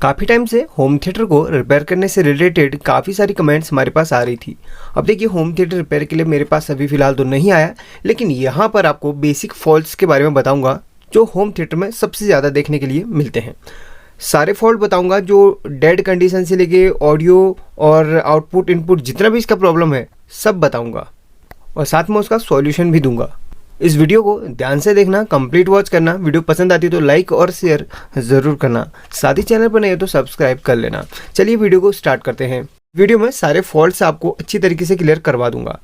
काफ़ी टाइम से home theatre को रिपेयर करने से रिलेटेड काफ़ी सारी कमेंट्स हमारे पास आ रही थी। अब देखिए, होम थिएटर रिपेयर के लिए मेरे पास अभी फ़िलहाल तो नहीं आया, लेकिन यहाँ पर आपको बेसिक फॉल्ट्स के बारे में बताऊंगा जो होम थिएटर में सबसे ज़्यादा देखने के लिए मिलते हैं। सारे फॉल्ट बताऊंगा जो डेड कंडीशन से लेके ऑडियो और आउटपुट इनपुट जितना भी इसका प्रॉब्लम है सब बताऊँगा, और साथ में उसका सॉल्यूशन भी दूंगा। इस वीडियो को ध्यान से देखना, कंप्लीट वॉच करना। वीडियो पसंद आती है तो लाइक और शेयर ज़रूर करना। साथ ही चैनल पर नए हो तो सब्सक्राइब कर लेना। चलिए वीडियो को स्टार्ट करते हैं। वीडियो में सारे फॉल्ट्स आपको अच्छी तरीके से क्लियर करवा दूंगा।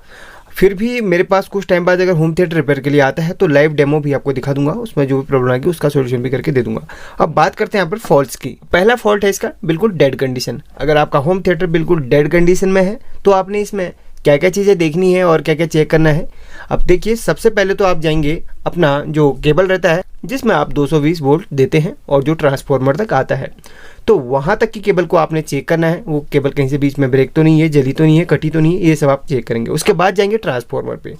फिर भी मेरे पास कुछ टाइम बाद अगर होम थिएटर रिपेयर के लिए आता है तो लाइव डेमो भी आपको दिखा दूंगा, उसमें जो भी प्रॉब्लम आएगी उसका सोल्यूशन भी करके दे दूंगा। अब बात करते हैं यहाँ पर फॉल्ट्स की। पहला फॉल्ट है इसका बिल्कुल डेड कंडीशन। अगर आपका होम थिएटर बिल्कुल डेड कंडीशन में है तो आपने इसमें क्या क्या चीज़ें देखनी है और क्या क्या चेक करना है। अब देखिए, सबसे पहले तो आप जाएंगे अपना जो केबल रहता है जिसमें आप 220 वोल्ट देते हैं और जो ट्रांसफार्मर तक आता है, तो वहाँ तक की केबल को आपने चेक करना है। वो केबल कहीं से बीच में ब्रेक तो नहीं है, जली तो नहीं है, कटी तो नहीं है, ये सब आप चेक करेंगे। उसके बाद जाएंगे ट्रांसफार्मर पे।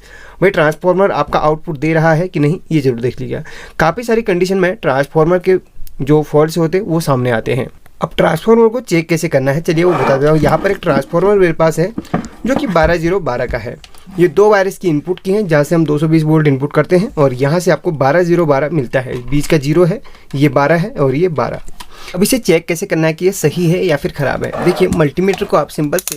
भाई ट्रांसफार्मर आपका आउटपुट दे रहा है कि नहीं, ये जरूर देख लीजिएगा। काफ़ी सारी कंडीशन में ट्रांसफार्मर के जो फॉल्ट्स होते हैं वो सामने आते हैं। अब ट्रांसफार्मर को चेक कैसे करना है चलिए वो बता देता हूँ। यहाँ पर एक ट्रांसफार्मर मेरे पास है जो कि 12012 का है। ये 2 वायर इसकी इनपुट की हैं, जहाँ से हम 220 वोल्ट इनपुट करते हैं और यहाँ से आपको 12012 मिलता है। बीच का 0 है, ये 12 है और ये 12। अब इसे चेक कैसे करना है कि ये सही है या फिर ख़राब है। देखिए, मल्टीमीटर को आप सिंपल से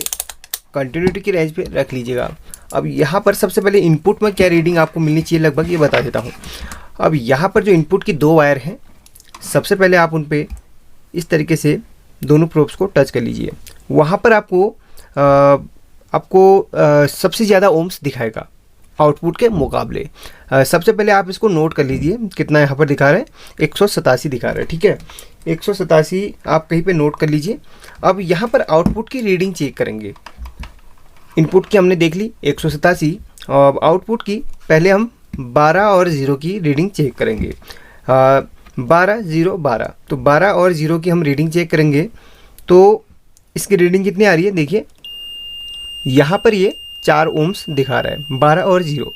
कंटिन्यूटी की रेंज पे रख लीजिएगा। अब यहाँ पर सबसे पहले इनपुट में क्या रीडिंग आपको मिलनी चाहिए लगभग ये बता देता हूँ। अब यहाँ पर जो इनपुट की 2 वायर हैं, सबसे पहले आप उन पर इस तरीके से दोनों प्रोब्स को टच कर लीजिए। वहाँ पर आपको सबसे ज़्यादा ओम्स दिखाएगा आउटपुट के मुकाबले। सबसे पहले आप इसको नोट कर लीजिए कितना यहाँ पर दिखा रहा है, 187 दिखा रहा है। ठीक है, 187 आप कहीं पे नोट कर लीजिए। अब यहाँ पर आउटपुट की रीडिंग चेक करेंगे। इनपुट की हमने देख ली 187, और आउटपुट की पहले हम 12 और 0 की रीडिंग चेक करेंगे। 12 0 12, तो 12 और 0 की हम रीडिंग चेक करेंगे तो इसकी रीडिंग कितनी आ रही है। देखिए, यहाँ पर ये 4 ओम्स दिखा रहा है। 12 और 0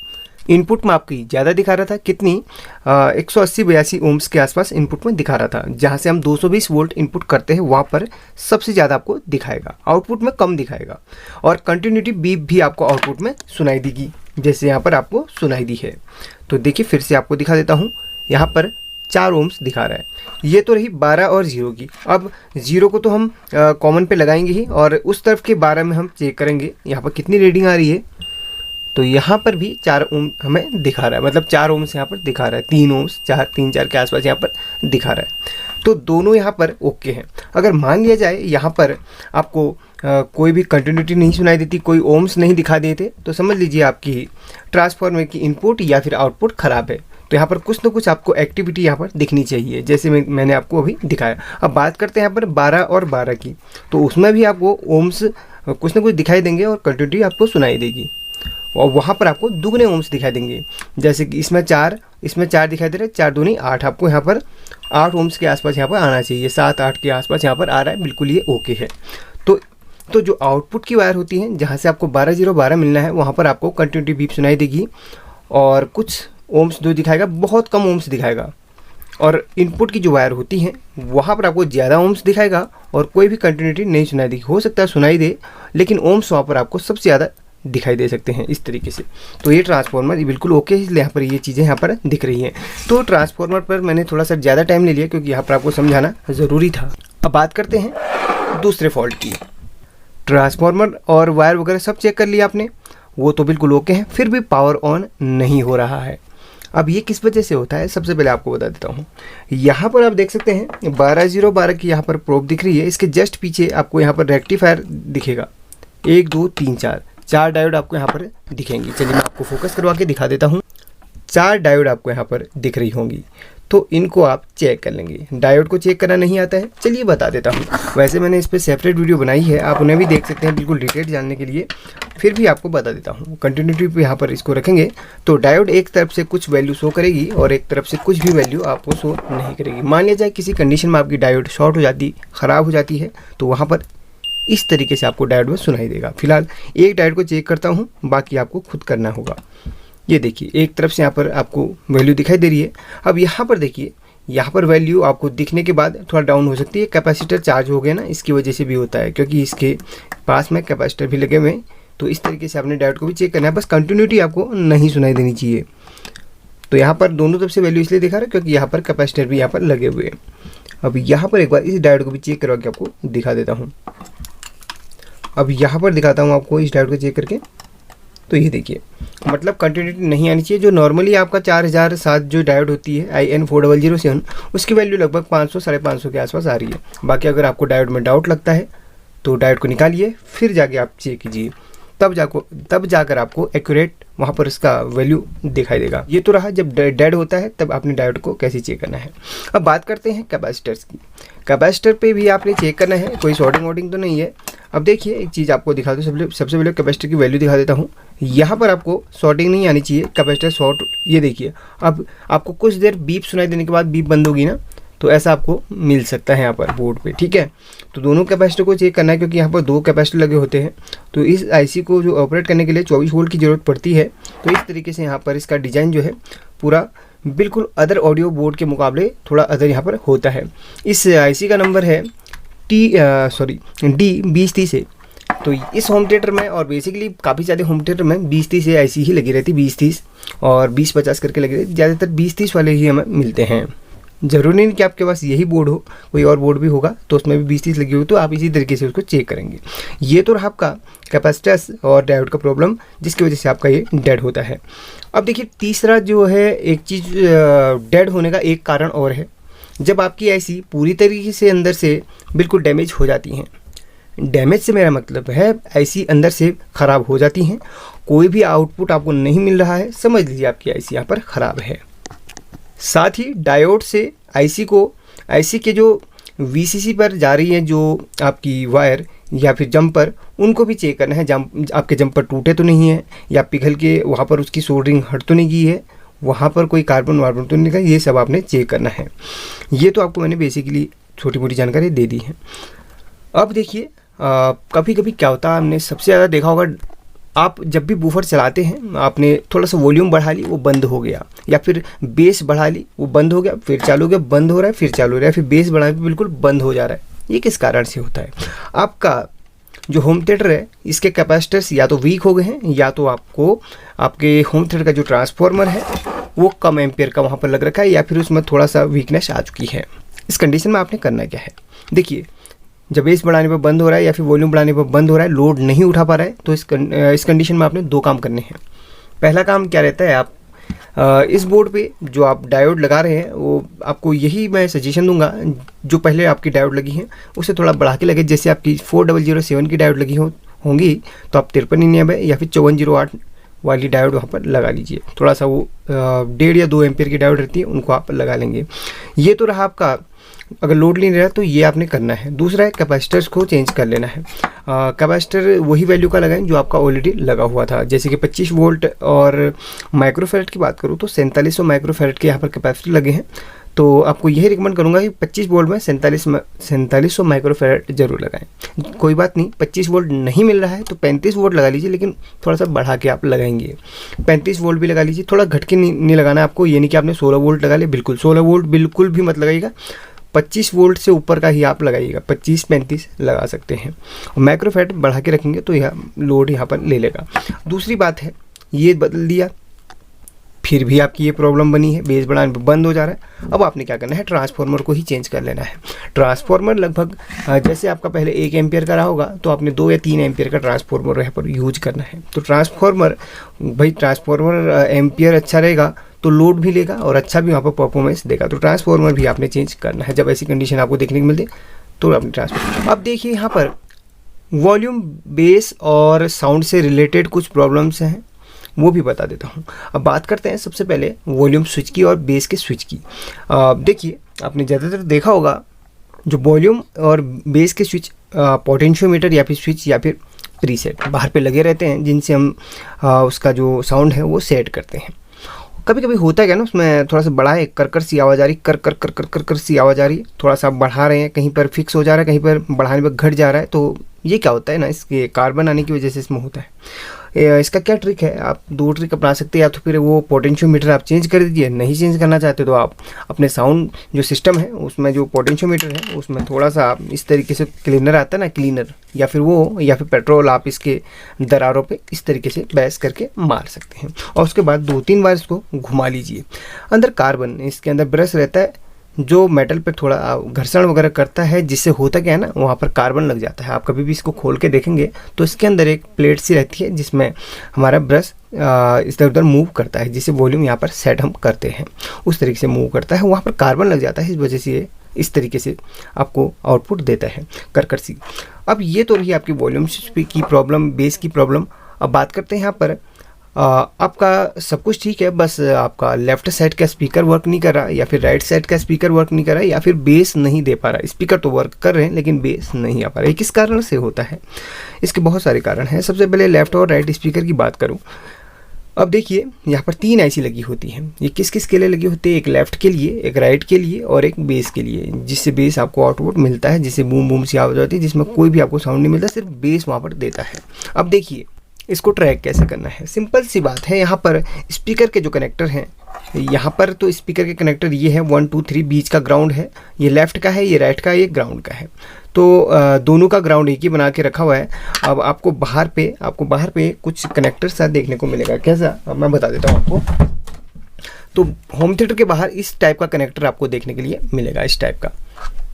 इनपुट में आपकी ज़्यादा दिखा रहा था, कितनी 180-82 ओम्स के आसपास इनपुट में दिखा रहा था। जहाँ से हम 220 वोल्ट इनपुट करते हैं वहाँ पर सबसे ज़्यादा आपको दिखाएगा, आउटपुट में कम दिखाएगा। और कंटिन्यूटी बीप भी आपको आउटपुट में सुनाई देगी, जैसे यहाँ पर आपको सुनाई दी है। तो देखिए, फिर से आपको दिखा देता हूँ। यहाँ पर 4 ओम्स दिखा रहा है। ये तो रही 12 और 0 की। अब 0 को तो हम कॉमन पे लगाएंगे ही, और उस तरफ के 12 में हम चेक करेंगे यहाँ पर कितनी रीडिंग आ रही है। तो यहाँ पर भी 4 ओम हमें दिखा रहा है, मतलब 4 ओम्स यहाँ पर दिखा रहा है। 3 ओम्स 3-4 के आसपास यहाँ पर दिखा रहा है। तो दोनों यहाँ पर ओके हैं। अगर मान लिया जाए यहाँ पर आपको कोई भी कंटिन्यूटी नहीं सुनाई देती, कोई ओम्स नहीं दिखा देते, तो समझ लीजिए आपकी ट्रांसफार्मर की इनपुट या फिर आउटपुट ख़राब है। तो यहाँ पर कुछ ना कुछ आपको एक्टिविटी यहाँ पर दिखनी चाहिए, जैसे मैंने आपको अभी दिखाया। अब बात करते हैं यहाँ पर 12 और 12 की, तो उसमें भी आपको ओम्स कुछ ना कुछ दिखाई देंगे और कंटिन्यूटी आपको सुनाई देगी, और वहाँ पर आपको दुगने ओम्स दिखाई देंगे। जैसे कि इसमें 4 दिखाई दे रहे हैं, 4 दूनी 8, आपको यहाँ पर 8 ओम्स के आसपास यहाँ पर आना चाहिए। 7-8 के आसपास यहाँ पर आ रहा है, बिल्कुल ये ओके है। तो जो आउटपुट की वायर होती हैं, जहाँ से आपको 12-0-12 मिलना है, वहाँ पर आपको कंटिन्यूटी बीप सुनाई देगी और कुछ ओम्स जो दिखाएगा, बहुत कम ओम्स दिखाएगा। और इनपुट की जो वायर होती हैं वहाँ पर आपको ज़्यादा ओम्स दिखाएगा और कोई भी कंटिन्यूटी नहीं सुनाई देगी। हो सकता है सुनाई दे, लेकिन ओम्स वहाँ पर आपको सबसे ज़्यादा दिखाई दे सकते हैं इस तरीके से। तो ये ट्रांसफार्मर बिल्कुल ओके है, इसलिए यहाँ पर ये चीज़ें यहाँ पर दिख रही हैं। तो ट्रांसफार्मर पर मैंने थोड़ा सा ज़्यादा टाइम ले लिया क्योंकि यहाँ पर आपको समझाना ज़रूरी था। अब बात करते हैं दूसरे फॉल्ट की। ट्रांसफार्मर और वायर वगैरह सब चेक कर लिया आपने, वो तो बिल्कुल ओके हैं, फिर भी पावर ऑन नहीं हो रहा है। अब ये किस वजह से होता है सबसे पहले आपको बता देता हूँ। यहाँ पर आप देख सकते हैं 12-0-12 की यहाँ पर प्रोब दिख रही है। इसके जस्ट पीछे आपको यहाँ पर रेक्टिफायर दिखेगा। 1 2 3 4 डायोड आपको यहाँ पर दिखेंगी। चलिए मैं आपको फोकस करवा के दिखा देता हूँ। 4 डायोड आपको यहाँ पर दिख रही होंगी, तो इनको आप चेक कर लेंगे। डायोड को चेक करना नहीं आता है, चलिए बता देता हूँ। वैसे मैंने इस पर सेपरेट वीडियो बनाई है, आप उन्हें भी देख सकते हैं बिल्कुल डिटेल जानने के लिए। फिर भी आपको बता देता हूँ। कंटिन्यूटी पे यहाँ पर इसको रखेंगे तो डायोड एक तरफ से कुछ वैल्यू शो करेगी और एक तरफ से कुछ भी वैल्यू आपको शो नहीं करेगी। मान लिया जाए किसी कंडीशन में आपकी डायोड शॉर्ट हो जाती, ख़राब हो जाती है, तो वहाँ पर इस तरीके से आपको डायोड में सुनाई देगा। फिलहाल एक डायोड को चेक करता हूँ, बाकी आपको खुद करना होगा। ये देखिए एक तरफ से यहाँ पर आपको वैल्यू दिखाई दे रही है। अब यहाँ पर देखिए यहाँ पर वैल्यू आपको दिखने के बाद थोड़ा डाउन हो सकती है। कैपेसिटर चार्ज हो गया ना, इसकी वजह से भी होता है, क्योंकि इसके पास में कैपेसिटर भी लगे हुए हैं। तो इस तरीके से आपने डायोड को भी चेक करना है, बस कंटिन्यूटी आपको नहीं सुनाई देनी चाहिए। तो यहाँ पर दोनों तरफ से वैल्यू इसलिए दिखा रहा है क्योंकि यहाँ पर कैपेसिटर भी यहाँ पर लगे हुए हैं। अब यहाँ पर एक बार इस डायोड को भी चेक करवा के आपको दिखा देता हूँ। अब यहाँ पर दिखाता हूँ आपको इस डायोड को चेक करके। तो ये देखिए, मतलब कंटिन्यूटी नहीं आनी चाहिए। जो नॉर्मली आपका 4007 जो डायोड होती है IN4007, उसकी वैल्यू लगभग 500 550 के आसपास आ रही है। बाकी अगर आपको डायोड में डाउट लगता है तो डायोड को निकालिए, फिर जाके आप चेक कीजिए, तब जाकर आपको एक्यूरेट वहाँ पर इसका वैल्यू दिखाई देगा। ये तो रहा जब डेड होता है तब आपने डायोड को कैसे चेक करना है। अब बात करते हैं कैपेसिटर्स की। कैपेसिटर पे भी आपने चेक करना है, कोई शॉर्टिंग वॉर्टिंग तो नहीं है। अब देखिए एक चीज़ आपको दिखा दूँ, सबसे पहले कैपेसिटर की वैल्यू दिखा देता हूँ। यहाँ पर आपको शॉर्टिंग नहीं आनी चाहिए, कैपेसिटर शॉर्ट, ये देखिए। अब आपको कुछ देर बीप सुनाई देने के बाद बीप बंद होगी ना, तो ऐसा आपको मिल सकता है यहाँ पर बोर्ड पे, ठीक है। तो दोनों कैपेसिटर को चेक करना है, क्योंकि यहाँ पर 2 कैपेसिटर लगे होते हैं। तो इस आईसी को जो ऑपरेट करने के लिए 24 वोल्ट की ज़रूरत पड़ती है। तो इस तरीके से यहाँ पर इसका डिज़ाइन जो है पूरा बिल्कुल अदर ऑडियो बोर्ड के मुकाबले थोड़ा अदर यहाँ पर होता है। इस आईसी का नंबर है D2030 है। तो इस होम थिएटर में, और बेसिकली काफ़ी ज़्यादा होम थिएटर में 2030 आईसी ही लगी रहती, 2030 और 2050 करके लगी रहती। ज़्यादातर 2030 वाले ही हमें मिलते हैं। ज़रूरी नहीं कि आपके पास यही बोर्ड हो, कोई और बोर्ड भी होगा तो उसमें भी 2030 लगी होगी, तो आप इसी तरीके से उसको चेक करेंगे। ये तो रहा आपका कैपेसिटर्स और डायोड का प्रॉब्लम, जिसकी वजह से आपका ये डेड होता है। अब देखिए तीसरा जो है, एक चीज़ डेड होने का एक कारण और है, जब आपकी आईसी पूरी तरीके से अंदर से बिल्कुल डैमेज हो जाती हैं। डैमेज से मेरा मतलब है आईसी अंदर से ख़राब हो जाती हैं, कोई भी आउटपुट आपको नहीं मिल रहा है, समझ लीजिए आपकी आईसी यहाँ पर ख़राब है। साथ ही डायोड से आईसी के जो वीसीसी पर जा रही है जो आपकी वायर या फिर जंपर, उनको भी चेक करना है। आपके जंपर टूटे तो नहीं है, या पिघल के वहाँ पर उसकी सोल्डरिंग हट तो नहीं की है, वहाँ पर कोई कार्बन वार्बन तो नहीं लगा, ये सब आपने चेक करना है। ये तो आपको मैंने बेसिकली छोटी मोटी जानकारी दे दी है। अब देखिए कभी कभी क्या होता है, हमने सबसे ज़्यादा देखा होगा, आप जब भी बूफर चलाते हैं, आपने थोड़ा सा वॉल्यूम बढ़ा ली, वो बंद हो गया, या फिर बेस बढ़ा ली, वो बंद हो गया, फिर चालू हो गया, बंद हो रहा है, फिर चालू हो रहा है, फिर बेस बढ़ा के बिल्कुल बंद हो जा रहा है। ये किस कारण से होता है? आपका जो होम थिएटर है, इसके कैपेसिटर्स या तो वीक हो गए हैं, या तो आपको आपके होम थिएटर का जो ट्रांसफार्मर है वो कम एम्पियर का वहाँ पर लग रखा है, या फिर उसमें थोड़ा सा वीकनेस आ चुकी है। इस कंडीशन में आपने करना क्या है, देखिए जब बेस बढ़ाने पर बंद हो रहा है या फिर वॉल्यूम बढ़ाने पर बंद हो रहा है, लोड नहीं उठा पा रहा है, तो इस कंडीशन में आपने 2 काम करने हैं। पहला काम क्या रहता है, आप इस बोर्ड पे जो आप डायोड लगा रहे हैं, वो आपको यही मैं सजेशन दूंगा, जो पहले आपकी डायोड लगी हैं उससे थोड़ा बढ़ा के लगे। जैसे आपकी 4007 की डायोड लगी होंगी तो आप 5399 या फिर 5408 वाली डायोड वहाँ पर लगा लीजिए। थोड़ा सा वो 1.5 या 2 एम्पियर की डायोड रहती है, उनको आप लगा लेंगे। ये तो रहा आपका, अगर लोड नहीं रहा तो ये आपने करना है। दूसरा है कैपेसिटर्स को चेंज कर लेना है। कैपेसिटर वही वैल्यू का लगाएं जो आपका ऑलरेडी लगा हुआ था। जैसे कि 25 वोल्ट और माइक्रोफैरड की बात करूँ तो 4700 माइक्रोफैरड के यहाँ पर कैपेसिटर लगे हैं। तो आपको यही रिकमेंड करूँगा कि 25 वोल्ट में 4700 माइक्रोफैरड जरूर लगाएं। कोई बात नहीं, 25 वोल्ट नहीं मिल रहा है तो 35 वोल्ट लगा लीजिए, लेकिन थोड़ा सा बढ़ा के आप लगाएंगे। 35 वोल्ट भी लगा लीजिए, थोड़ा घट के नहीं लगाना है आपको। ये नहीं कि आपने 16 वोल्ट लगा लिया, बिल्कुल 16 वोल्ट बिल्कुल भी मत लगाइएगा। 25 वोल्ट से ऊपर का ही आप लगाइएगा, 25-35 लगा सकते हैं। और माइक्रोफैरड बढ़ा के रखेंगे तो यह लोड यहाँ पर ले लेगा। दूसरी बात है, ये बदल दिया, फिर भी आपकी ये प्रॉब्लम बनी है, बेस बढ़ाने पर बंद हो जा रहा है। अब आपने क्या करना है, ट्रांसफार्मर को ही चेंज कर लेना है। ट्रांसफार्मर लगभग जैसे आपका पहले 1 एम्पियर का रहा होगा तो आपने 2 या 3 एम्पियर का ट्रांसफार्मर यहाँ पर यूज करना है। तो ट्रांसफार्मर एम्पियर अच्छा रहेगा तो लोड भी लेगा और अच्छा भी वहाँ पर परफॉर्मेंस देगा। तो ट्रांसफार्मर भी आपने चेंज करना है। जब ऐसी कंडीशन आपको देखने को मिलती तो आपने ट्रांसफार्मर। अब देखिए यहाँ पर वॉल्यूम, बेस और साउंड से रिलेटेड कुछ प्रॉब्लम्स हैं, वो भी बता देता हूँ। अब बात करते हैं सबसे पहले वॉल्यूम स्विच की और बेस के स्विच की। देखिए आपने ज़्यादातर देखा होगा जो वॉल्यूम और बेस के स्विच पोटेंशियोमीटर या फिर स्विच या फिर प्रीसेट बाहर पे लगे रहते हैं, जिनसे हम उसका जो साउंड है वो सेट करते हैं। कभी कभी होता है क्या ना, उसमें थोड़ा सा बड़ा है, कर कर सी आवाज़ आ रही, कर कर कर कर कर कर सी आवाज़ आ रही है, थोड़ा सा आप बढ़ा रहे हैं, कहीं पर फिक्स हो जा रहा है, कहीं पर बढ़ाने पर घट जा रहा है। तो ये क्या होता है ना, इसके कार्बन आने की वजह से इसमें होता है। इसका क्या ट्रिक है, आप दो ट्रिक अपना सकते हैं। या तो फिर वो पोटेंशियोमीटर आप चेंज कर दीजिए, नहीं चेंज करना चाहते तो आप अपने साउंड जो सिस्टम है उसमें जो पोटेंशियोमीटर है उसमें थोड़ा सा आप इस तरीके से, क्लीनर आता है ना, क्लीनर या फिर वो, या फिर पेट्रोल, आप इसके दरारों पे इस तरीके से बैस करके मार सकते हैं। और उसके बाद 2-3 बार इसको घुमा लीजिए। अंदर कार्बन, इसके अंदर ब्रश रहता है जो मेटल पे थोड़ा घर्षण वगैरह करता है, जिससे होता क्या है ना, वहाँ पर कार्बन लग जाता है। आप कभी भी इसको खोल के देखेंगे तो इसके अंदर एक प्लेट सी रहती है जिसमें हमारा ब्रश इधर उधर मूव करता है, जिससे वॉल्यूम यहाँ पर सेट हम करते हैं उस तरीके से मूव करता है, वहाँ पर कार्बन लग जाता है। इस वजह से ये इस तरीके से आपको आउटपुट देता है कर सी। अब ये तो रही आपकी वॉल्यूम की प्रॉब्लम, बेस की प्रॉब्लम। अब बात करते हैं यहाँ पर आपका सब कुछ ठीक है, बस आपका लेफ्ट साइड का स्पीकर वर्क नहीं कर रहा, या फिर राइट साइड का स्पीकर वर्क नहीं कर रहा, या फिर बेस नहीं दे पा रहा। स्पीकर तो वर्क कर रहे हैं लेकिन बेस नहीं आ पा रहा है। किस कारण से होता है? इसके बहुत सारे कारण हैं। सबसे पहले लेफ्ट और राइट स्पीकर की बात करूं, अब देखिए यहाँ पर 3 ऐसी लगी होती हैं। ये किस किस के लिए लगी होती है? एक लेफ्ट के लिए, एक राइट के लिए और एक बेस के लिए, जिससे बेस आपको आउटपुट मिलता है, जिससे बूम बूम सी आवाज़ होती है, जिसमें कोई भी आपको साउंड नहीं मिलता, सिर्फ बेस वहाँ पर देता है। अब देखिए इसको ट्रैक कैसे करना है, सिंपल सी बात है। यहाँ पर स्पीकर के जो कनेक्टर हैं, यहाँ पर तो स्पीकर के कनेक्टर ये है 1 2 3, बीच का ग्राउंड है, ये लेफ्ट का है, ये राइट का है, ये ग्राउंड का है। तो दोनों का ग्राउंड एक ही बना के रखा हुआ है। अब आपको बाहर पे कुछ कनेक्टर साथ देखने को मिलेगा। कैसा? अब मैं बता देता हूँ आपको। तो होम थिएटर के बाहर इस टाइप का कनेक्टर आपको देखने के लिए मिलेगा, इस टाइप का।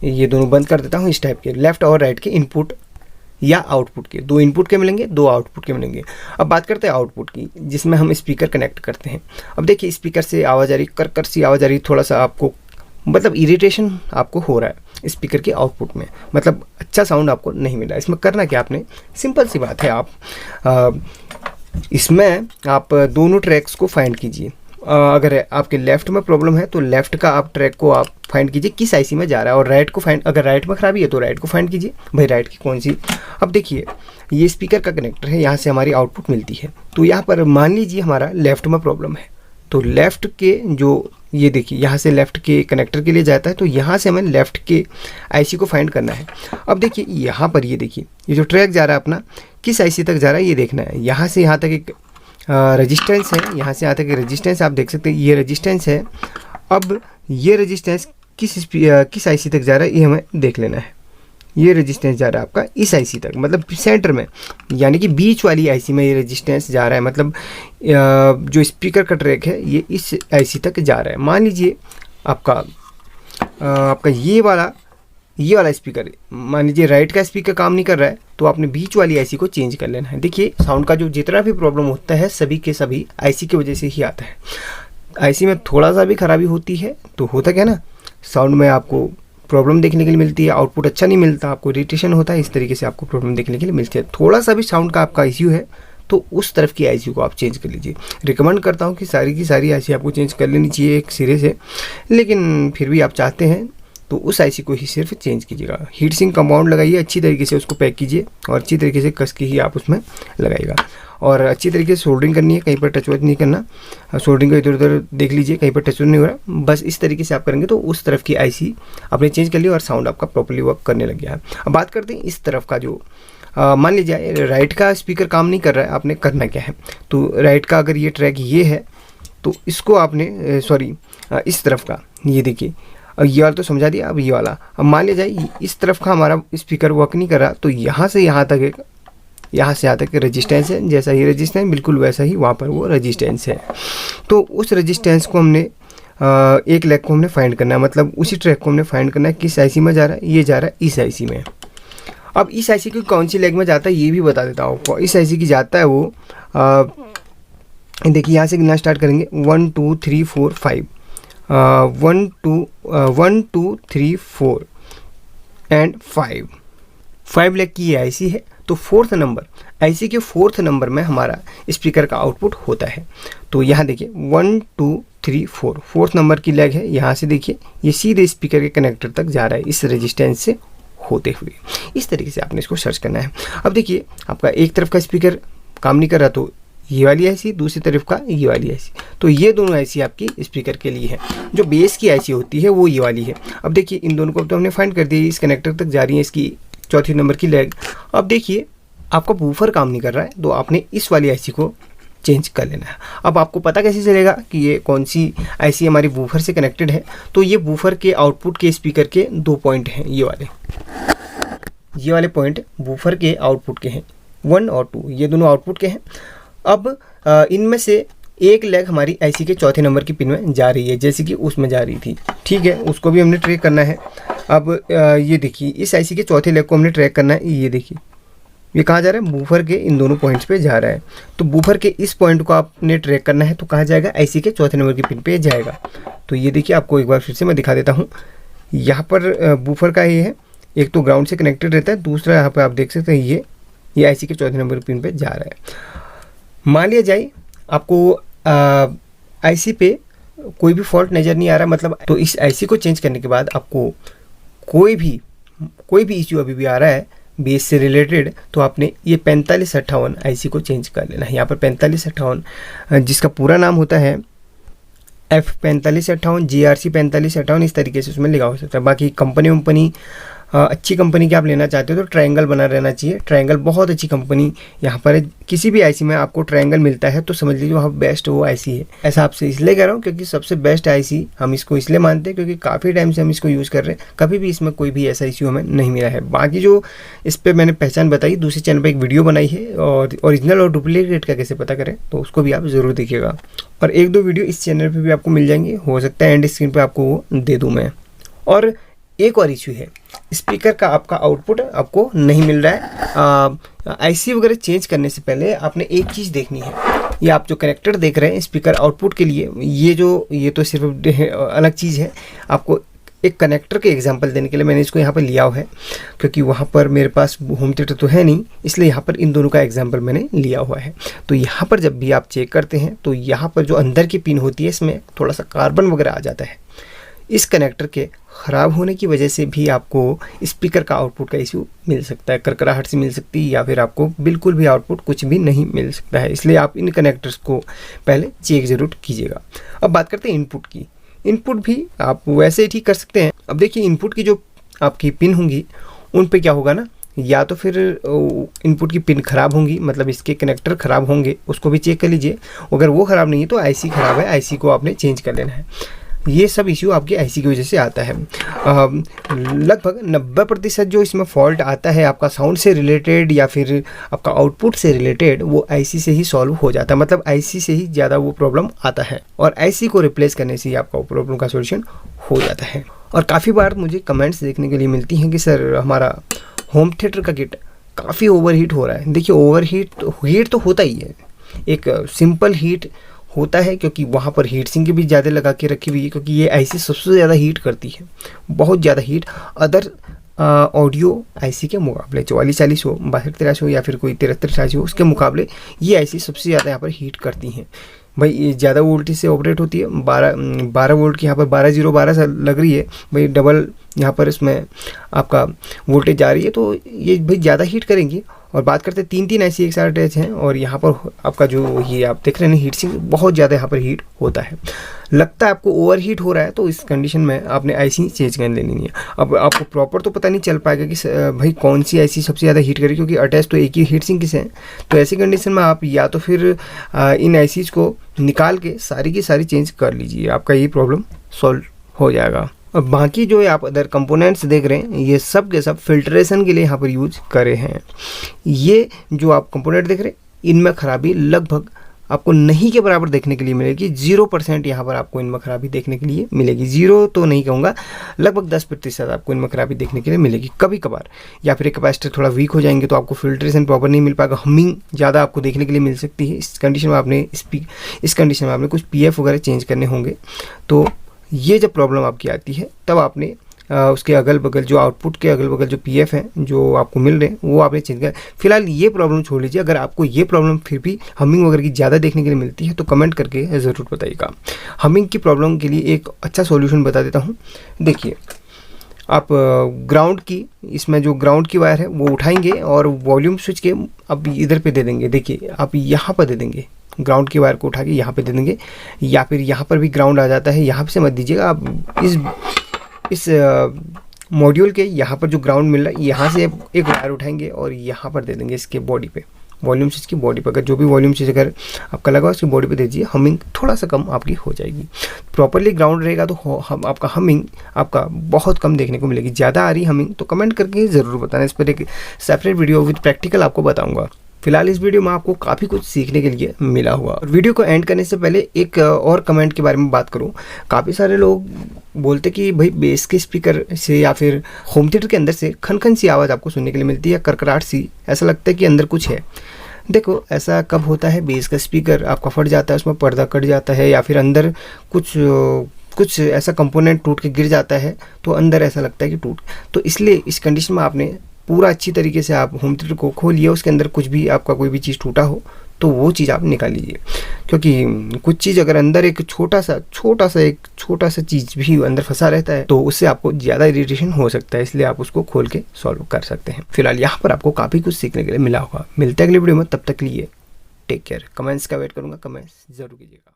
ये दोनों बंद कर देता हूँ। इस टाइप के लेफ्ट और राइट के इनपुट या आउटपुट के, 2 इनपुट के मिलेंगे, 2 आउटपुट के मिलेंगे। अब बात करते हैं आउटपुट की, जिसमें हम स्पीकर कनेक्ट करते हैं। अब देखिए स्पीकर से आवाज़ आ रही, कर कर सी आवाज़ आ रही, थोड़ा सा आपको मतलब इरिटेशन आपको हो रहा है स्पीकर के आउटपुट में, मतलब अच्छा साउंड आपको नहीं मिल रहा है। इसमें करना क्या आपने, सिंपल सी बात है। आप इसमें आप दोनों ट्रैक्स को फाइंड कीजिए। अगर आपके लेफ्ट में प्रॉब्लम है तो लेफ्ट का आप ट्रैक को आप फाइंड कीजिए किस आईसी में जा रहा है, और राइट को फाइंड, अगर राइट में खराबी है तो राइट को फाइंड कीजिए, भाई राइट की कौन सी। अब देखिए ये स्पीकर का कनेक्टर है, यहाँ से हमारी आउटपुट मिलती है। तो यहाँ पर मान लीजिए हमारा लेफ्ट में प्रॉब्लम है, तो लेफ्ट के जो ये देखिए यहाँ से लेफ्ट के कनेक्टर के लिए जाता है, तो यहाँ से हमें लेफ्ट के आईसी को फाइंड करना है। अब देखिए यहाँ पर ये देखिए ये जो ट्रैक जा रहा है अपना, किस आईसी तक जा रहा है ये देखना है। यहाँ से यहाँ तक एक रेजिस्टेंस है, यहाँ से यहाँ तक रेजिस्टेंस आप देख सकते हैं, ये रेजिस्टेंस है। अब ये रेजिस्टेंस किस आईसी तक जा रहा है ये हमें देख लेना है। ये रेजिस्टेंस जा रहा है आपका इस आईसी तक, मतलब सेंटर में, यानी कि बीच वाली आईसी में ये रेजिस्टेंस जा रहा है। मतलब जो स्पीकर का ट्रैक है ये इस आईसी तक जा रहा है। मान लीजिए आपका ये वाला स्पीकर, मान लीजिए राइट का स्पीकर काम नहीं कर रहा है, तो आपने बीच वाली आईसी को चेंज कर लेना है। देखिए साउंड का जो जितना भी प्रॉब्लम होता है सभी के सभी आईसी की वजह से ही आता है। आईसी में थोड़ा सा भी खराबी होती है तो होता क्या ना, साउंड में आपको प्रॉब्लम देखने के लिए मिलती है, आउटपुट अच्छा नहीं मिलता, आपको इरिटेशन होता है, इस तरीके से आपको प्रॉब्लम देखने के लिए मिलती है। थोड़ा सा भी साउंड का आपका इश्यू है तो उस तरफ की आईसी को आप चेंज कर लीजिए। रिकमेंड करता हूँ कि सारी की सारी आईसी आपको चेंज कर लेनी चाहिए एक सिरे से, लेकिन फिर भी आप चाहते हैं तो उस आईसी को ही सिर्फ चेंज कीजिएगा। हीट सिंक कंपाउंड लगाइए, अच्छी तरीके से उसको पैक कीजिए और अच्छी तरीके से कस के ही आप उसमें लगाइएगा। और अच्छी तरीके से सोल्डरिंग करनी है, कहीं पर टच वच नहीं करना। सोल्डरिंग को इधर उधर देख लीजिए, कहीं पर टच नहीं हो रहा, बस इस तरीके से आप करेंगे तो उस तरफ की आईसी आपने चेंज कर ली और साउंड आपका प्रॉपर्ली वर्क करने लग गया है। अब बात करते हैं इस तरफ का, जो मान लीजिए राइट का स्पीकर काम नहीं कर रहा है, आपने करना क्या है। तो राइट का अगर ये ट्रैक ये है तो इसको आपने इस तरफ का, ये देखिए अब ये वाला तो समझा दिया। अब ये वाला, अब मान लिया जाए इस तरफ का हमारा स्पीकर वर्क नहीं कर रहा, तो यहाँ से यहाँ तक रेजिस्टेंस है, जैसा ये रेजिस्टेंस बिल्कुल वैसा ही वहाँ पर वो रेजिस्टेंस है। तो उस रेजिस्टेंस को हमने एक लेग को हमने फाइंड करना है, मतलब उसी ट्रैक को हमने फाइंड करना है किस आईसी में जा रहा है। ये जा रहा है इस आईसी में। अब इस आईसी की कौन सी लेग में जाता है ये भी बता देता हूँ आपको। इस आईसी की जाता है वो देखिए यहाँ से गिनना स्टार्ट करेंगे 1 2 3 4 5 1 2 3 4 एंड 5 लेग की ये आईसी है। तो 4th नंबर, आईसी के 4th नंबर में हमारा स्पीकर का आउटपुट होता है। तो यहाँ देखिए 1 2 3 4 4th नंबर की लेग है। यहाँ से देखिए ये सीधे स्पीकर के कनेक्टर तक जा रहा है इस रेजिस्टेंस से होते हुए। इस तरीके से आपने इसको सर्च करना है। अब देखिए आपका एक तरफ का स्पीकर काम नहीं कर रहा, तो ये वाली आईसी, दूसरी तरफ का ये वाली आईसी। तो ये दोनों आईसी आपकी स्पीकर के लिए है। जो बेस की आईसी होती है वो ये वाली है। अब देखिए इन दोनों को तो हमने फाइंड कर दिया, इस कनेक्टर तक जा रही है इसकी चौथी नंबर की लेग। अब देखिए आपका बूफर काम नहीं कर रहा है, तो आपने इस वाली आईसी को चेंज कर लेना है। अब आपको पता कैसे चलेगा कि ये कौन सी आईसी हमारी बूफर से कनेक्टेड है? तो ये बूफर के आउटपुट के स्पीकर के 2 पॉइंट हैं, ये वाले पॉइंट बूफर के आउटपुट के हैं, 1 और 2, ये दोनों आउटपुट के हैं। अब इनमें से एक लेग हमारी आईसी के चौथे नंबर की पिन में जा रही है, जैसे कि उसमें जा रही थी, ठीक है, उसको भी हमने ट्रैक करना है। अब ये देखिए इस आईसी के चौथे लेग को हमने ट्रैक करना है। ये देखिए ये कहाँ जा रहा है? बूफर के इन दोनों पॉइंट्स पे जा रहा है। तो बूफर के इस पॉइंट को आपने ट्रैक करना है, तो कहाँ जाएगा? आईसी के चौथे नंबर की पिन पे जाएगा। तो ये देखिए आपको एक बार फिर से मैं दिखा देता हूँ। यहाँ पर बूफर का ये है, एक तो ग्राउंड से कनेक्टेड रहता है, दूसरा यहाँ पर आप देख सकते हैं ये आईसी के चौथे नंबर की पिन पे जा रहा है। मान लिया जाए आपको आईसी पे कोई भी फॉल्ट नज़र नहीं आ रहा, मतलब तो इस आईसी को चेंज करने के बाद आपको कोई भी इश्यू अभी भी आ रहा है बेस से रिलेटेड, तो आपने ये 4558 आईसी को चेंज कर लेना है। यहाँ पर 4558 जिसका पूरा नाम होता है F4558 GRC 4558, इस तरीके से उसमें लिखा हो सकता है। बाकी कंपनी अच्छी कंपनी की आप लेना चाहते हो तो ट्रायंगल बना रहना चाहिए। ट्रायंगल बहुत अच्छी कंपनी यहाँ पर है। किसी भी आईसी में आपको ट्रायंगल मिलता है तो समझ लीजिए वहाँ बेस्ट वो आईसी है। ऐसा आपसे इसलिए कह रहा हूँ क्योंकि सबसे बेस्ट आईसी हम इसको इसलिए मानते हैं क्योंकि काफ़ी टाइम से हम इसको यूज़ कर रहे हैं, कभी भी इसमें कोई भी ऐसा इश्यू हमें नहीं मिला है। बाकी जो इस पर मैंने पहचान बताई, दूसरे चैनल पर एक वीडियो बनाई है और ओरिजिनल और डुप्लीकेट का कैसे पता करें, तो उसको भी आप ज़रूर देखिएगा। और 1-2 वीडियो इस चैनल पर भी आपको मिल जाएंगे, हो सकता है एंड स्क्रीन पर आपको वो दे दूँ मैं। और एक और इश्यू है, स्पीकर का आपका आउटपुट आपको नहीं मिल रहा है। आईसी वगैरह चेंज करने से पहले आपने एक चीज़ देखनी है, ये आप जो कनेक्टर देख रहे हैं स्पीकर आउटपुट के लिए, ये तो सिर्फ अलग चीज़ है। आपको एक कनेक्टर के एग्जांपल देने के लिए मैंने इसको यहाँ पर लिया हुआ है, क्योंकि वहाँ पर मेरे पास होम थिएटर तो है नहीं, इसलिए यहाँ पर इन दोनों का एग्जांपल मैंने लिया हुआ है। तो यहाँ पर जब भी आप चेक करते हैं तो यहाँ पर जो अंदर की पिन होती है इसमें थोड़ा सा कार्बन वगैरह आ जाता है। इस कनेक्टर के ख़राब होने की वजह से भी आपको स्पीकर का आउटपुट का इशू मिल सकता है, करकराहट से मिल सकती है, या फिर आपको बिल्कुल भी आउटपुट कुछ भी नहीं मिल सकता है। इसलिए आप इन कनेक्टर्स को पहले चेक ज़रूर कीजिएगा। अब बात करते हैं इनपुट की। इनपुट भी आप वैसे ही ठीक कर सकते हैं। अब देखिए इनपुट की जो आपकी पिन होंगी उन पे क्या होगा ना, या तो फिर इनपुट की पिन ख़राब होंगी, मतलब इसके कनेक्टर ख़राब होंगे, उसको भी चेक कर लीजिए। अगर वो ख़राब नहीं है तो आईसी ख़राब है, आईसी को आपने चेंज कर लेना है। ये सब इश्यू आपकी आईसी की वजह से आता है। लगभग 90% जो इसमें फॉल्ट आता है आपका साउंड से रिलेटेड या फिर आपका आउटपुट से रिलेटेड, वो आईसी से ही सॉल्व हो जाता है। मतलब आईसी से ही ज़्यादा वो प्रॉब्लम आता है और आईसी को रिप्लेस करने से ही आपका प्रॉब्लम का सोल्यूशन हो जाता है। और काफ़ी बार मुझे कमेंट्स देखने के लिए मिलती हैं कि सर हमारा होम थिएटर का किट काफ़ी ओवरहीट हो रहा है। देखिए हीट तो होता ही है, एक सिंपल हीट होता है क्योंकि वहाँ पर हीट सिंक भी ज़्यादा लगा के रखी हुई है, क्योंकि ये आईसी सबसे ज़्यादा हीट करती है, बहुत ज़्यादा हीट अदर ऑडियो आईसी के मुकाबले। 4440 हो, 6283 हो या फिर कोई 7386 हो, उसके मुकाबले ये आईसी सबसे ज़्यादा यहाँ पर हीट करती हैं। भाई ये ज़्यादा वोल्टेज से ऑपरेट होती है, 12 वोल्ट की यहाँ पर 12012 से लग रही है भाई, डबल यहाँ पर इसमें आपका वोल्टेज जा रही है, तो ये भाई ज़्यादा हीट करेंगी। और बात करते हैं 3 आईसी एक साथ अटैच हैं और यहाँ पर आपका जो ये आप देख रहे हैं हीट सिंक बहुत ज़्यादा यहाँ पर हीट होता है। लगता है आपको ओवर हीट हो रहा है, तो इस कंडीशन में आपने आईसी चेंज कर लेनी है। अब आपको प्रॉपर तो पता नहीं चल पाएगा कि भाई कौन सी आईसी सबसे ज़्यादा हीट करेगी, क्योंकि अटैच तो एक ही हीट सिंक से है। तो ऐसी कंडीशन में आप या तो फिर इन आईसीज को निकाल के सारी की सारी चेंज कर लीजिए, आपका ये प्रॉब्लम सॉल्व हो जाएगा। और बाकी जो आप अदर कंपोनेंट्स देख रहे हैं ये सब के सब फिल्ट्रेशन के लिए यहाँ पर यूज करे हैं। ये जो आप कंपोनेंट देख रहे हैं इनमें खराबी लगभग आपको नहीं के बराबर देखने के लिए मिलेगी। 0% यहाँ पर आपको इनमें खराबी देखने के लिए मिलेगी। 0 तो नहीं कहूँगा, लगभग 10% आपको इनमें खराबी देखने के लिए मिलेगी कभी कभार। या फिर कैपेसिटर थोड़ा वीक हो जाएंगे तो आपको फिल्ट्रेशन प्रॉपर नहीं मिल पाएगा, हमिंग ज़्यादा आपको देखने के लिए मिल सकती है। इस कंडीशन में आपने कुछ PF वगैरह चेंज करने होंगे। तो ये जब प्रॉब्लम आपकी आती है तब आपने उसके अगल बगल जो आउटपुट के अगल बगल जो PF हैं जो आपको मिल रहे हैं वो आपने चेंज कर। फिलहाल ये प्रॉब्लम छोड़ लीजिए। अगर आपको ये प्रॉब्लम फिर भी हमिंग वगैरह की ज़्यादा देखने के लिए मिलती है तो कमेंट करके ज़रूर बताइएगा। हमिंग की प्रॉब्लम के लिए एक अच्छा सॉल्यूशन बता देता हूँ। देखिए आप ग्राउंड की, इसमें जो ग्राउंड की वायर है वो उठाएंगे और वॉल्यूम स्विच के अब इधर पे दे देंगे। देखिए आप यहाँ पर दे देंगे, ग्राउंड की वायर को उठा के यहाँ पे दे देंगे, या फिर यहाँ पर भी ग्राउंड आ जाता है, यहाँ से मत दीजिएगा आप। इस मॉड्यूल के यहाँ पर जो ग्राउंड मिल रहा है, यहाँ से एक वायर उठाएंगे और यहाँ पर दे देंगे इसके बॉडी पे, वॉल्यूम स्विच की बॉडी पर। अगर जो भी वॉल्यूम स्विच अगर आपका लगा उसकी बॉडी पे दीजिए, हमिंग थोड़ा सा कम आपकी हो जाएगी। प्रॉपरली ग्राउंड रहेगा तो आपका हमिंग आपका बहुत कम देखने को मिलेगी। ज़्यादा आ रही हमिंग तो कमेंट करके ज़रूर बताना, इस पर एक सेपरेट वीडियो विद प्रैक्टिकल आपको बताऊँगा। फिलहाल इस वीडियो में आपको काफ़ी कुछ सीखने के लिए मिला हुआ। और वीडियो को एंड करने से पहले एक और कमेंट के बारे में बात करूं। काफ़ी सारे लोग बोलते कि भाई बेस के स्पीकर से या फिर होम थिएटर के अंदर से खन सी आवाज़ आपको सुनने के लिए मिलती है, करकराहट सी, ऐसा लगता है कि अंदर कुछ है। देखो ऐसा कब होता है, बेस का स्पीकर आपका फट जाता है, उसमें पर्दा कट जाता है, या फिर अंदर कुछ ऐसा कंपोनेंट टूट के गिर जाता है तो अंदर ऐसा लगता है कि टूट। तो इसलिए इस कंडीशन में आपने पूरा अच्छी तरीके से आप होम थिएटर को खोलिए, उसके अंदर कुछ भी आपका कोई भी चीज़ टूटा हो तो वो चीज़ आप निकाल लीजिए। क्योंकि कुछ चीज़ अगर अंदर एक छोटा सा चीज़ भी अंदर फंसा रहता है तो उससे आपको ज़्यादा इरिटेशन हो सकता है, इसलिए आप उसको खोल के सॉल्व कर सकते हैं। फिलहाल यहाँ पर आपको काफ़ी कुछ सीखने के लिए मिला होगा। मिलते हैं अगले वीडियो में, तब तक के लिए टेक केयर। कमेंट्स का वेट करूँगा, कमेंट्स जरूर कीजिएगा।